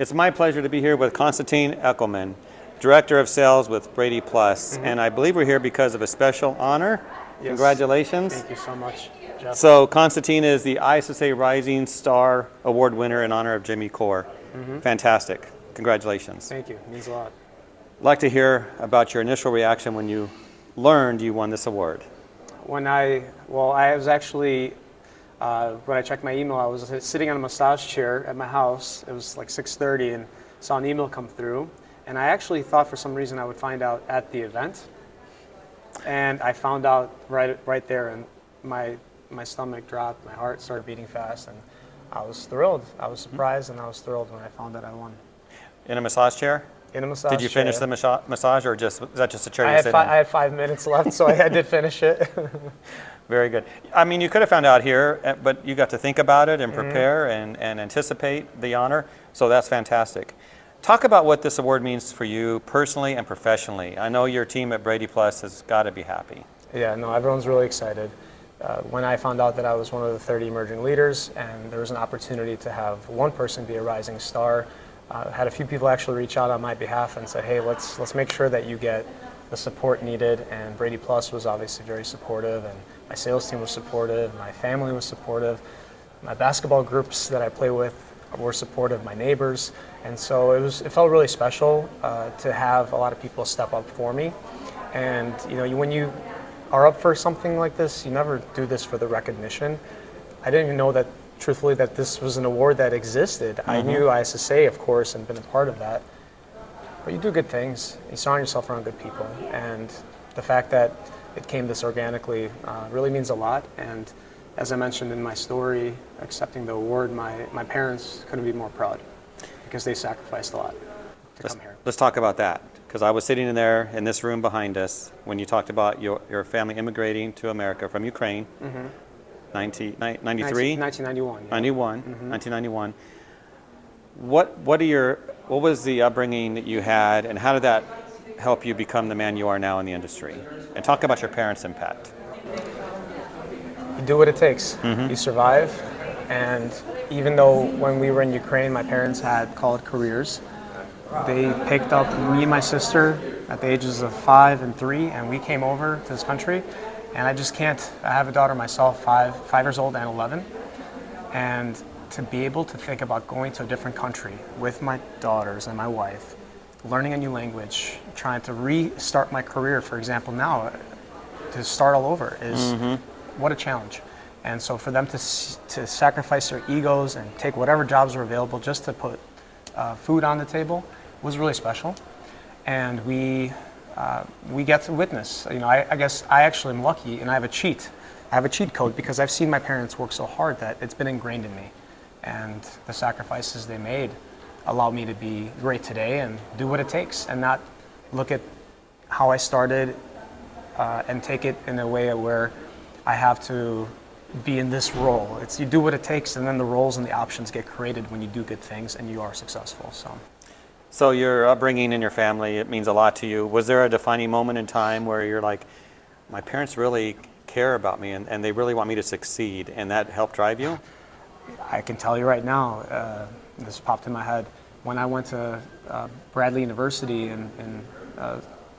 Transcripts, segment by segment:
It's my pleasure to be here with Konstantin Ekelman, Director of Sales with BradyPLUS, and I believe we're here because of a special honor. Yes. Congratulations. Thank you so much, Jeff. So Konstantin is the ISSA Rising Star Award winner in honor of Jimmy Core. Fantastic. Congratulations. Thank you. It means a lot. I'd like to hear about your initial reaction when you learned you won this award. When I was actually, when I checked my email, I was sitting on a massage chair at my house. It was like 6:30 and saw an email come through. And I actually thought for some reason I would find out at the event. And I found out right there, and my stomach dropped, my heart started beating fast, and I was thrilled. I was surprised and I was thrilled when I found that I won. In a massage chair? In a massage chair. Did you finish the massage, or was that just a chair you sit in? I had 5 minutes left, so I did finish it. Very good. I mean, you could have found out here, but you got to think about it and prepare and anticipate the honor, so that's fantastic. Talk about what this award means for you personally and professionally. I know your team at BradyPLUS has got to be happy. Yeah, no, everyone's really excited. When I found out that I was one of the 30 emerging leaders and there was an opportunity to have one person be a rising star, had a few people actually reach out on my behalf and said, hey, let's make sure that you get the support needed, and BradyPLUS was obviously very supportive, and my sales team was supportive, my family was supportive, my basketball groups that I play with were supportive, my neighbors, and so it felt really special to have a lot of people step up for me. And when you are up for something like this, you never do this for the recognition. I didn't even know that, truthfully, that this was an award that existed. I knew ISSA, of course, and been a part of that. But you do good things, you surround yourself around good people, and the fact that it came this organically really means a lot. And as I mentioned in my story, accepting the award, my parents couldn't be more proud because they sacrificed a lot to come here. Let's talk about that, because I was sitting in there in this room behind us when you talked about your family immigrating to America from Ukraine, 1993? 1991. Yeah. 1991. What was the upbringing that you had, and how did that help you become the man you are now in the industry? And talk about your parents' impact. You do what it takes. You survive, and even though when we were in Ukraine, my parents had college careers, they picked up me and my sister at the ages of 5 and 3, and we came over to this country. And I just can't. I have a daughter myself, 5 years old and 11, and to be able to think about going to a different country with my daughters and my wife, learning a new language, trying to restart my career, for example, now, to start all over is what a challenge. And so for them to sacrifice their egos and take whatever jobs are available just to put food on the table was really special. And we get to witness. I guess I actually am lucky, and I have a cheat code because I've seen my parents work so hard that it's been ingrained in me. And the sacrifices they made allow me to be great today and do what it takes, and not look at how I started and take it in a way where I have to be in this role. It's you do what it takes, and then the roles and the options get created when you do good things and you are successful. So your upbringing in your family, it means a lot to you. Was there a defining moment in time where you're like, my parents really care about me and they really want me to succeed, and that helped drive you? I can tell you right now, this popped in my head. When I went to Bradley University in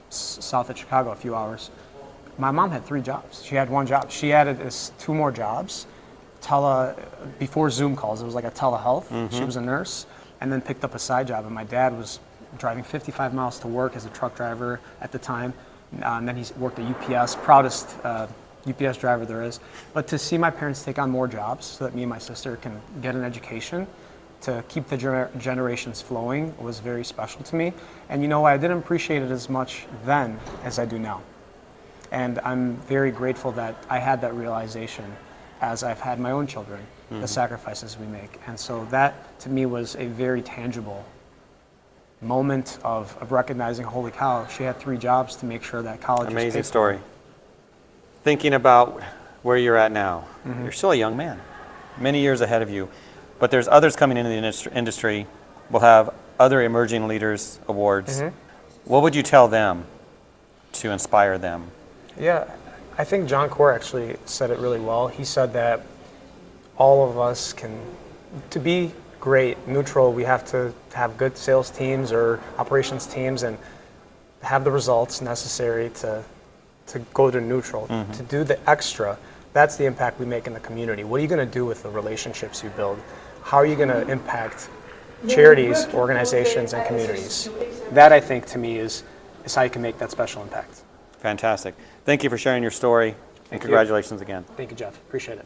south of Chicago, a few hours, my mom had 3 jobs. She had 1 job. She added 2 more jobs. Before Zoom calls, it was like a telehealth. She was a nurse, and then picked up a side job. And my dad was driving 55 miles to work as a truck driver at the time. And then he worked at UPS, proudest UPS driver there is. But to see my parents take on more jobs so that me and my sister can get an education to keep the generations flowing was very special to me. And I didn't appreciate it as much then as I do now. And I'm very grateful that I had that realization as I've had my own children, the sacrifices we make. And so that, to me, was a very tangible moment of recognizing, holy cow, she had 3 jobs to make sure that college was paid for. Amazing story. Thinking about where you're at now, you're still a young man, many years ahead of you, but there's others coming into the industry. We'll have other emerging leaders awards. What would you tell them to inspire them? Yeah, I think John Core actually said it really well. He said that all of us to be great. Neutral, we have to have good sales teams or operations teams and have the results necessary to go to neutral. To do the extra, that's the impact we make in the community. What are you going to do with the relationships you build? How are you going to impact charities, organizations, and communities? That, I think, to me, is how you can make that special impact. Fantastic. Thank you for sharing your story, and congratulations again. Thank you, Jeff. Appreciate it.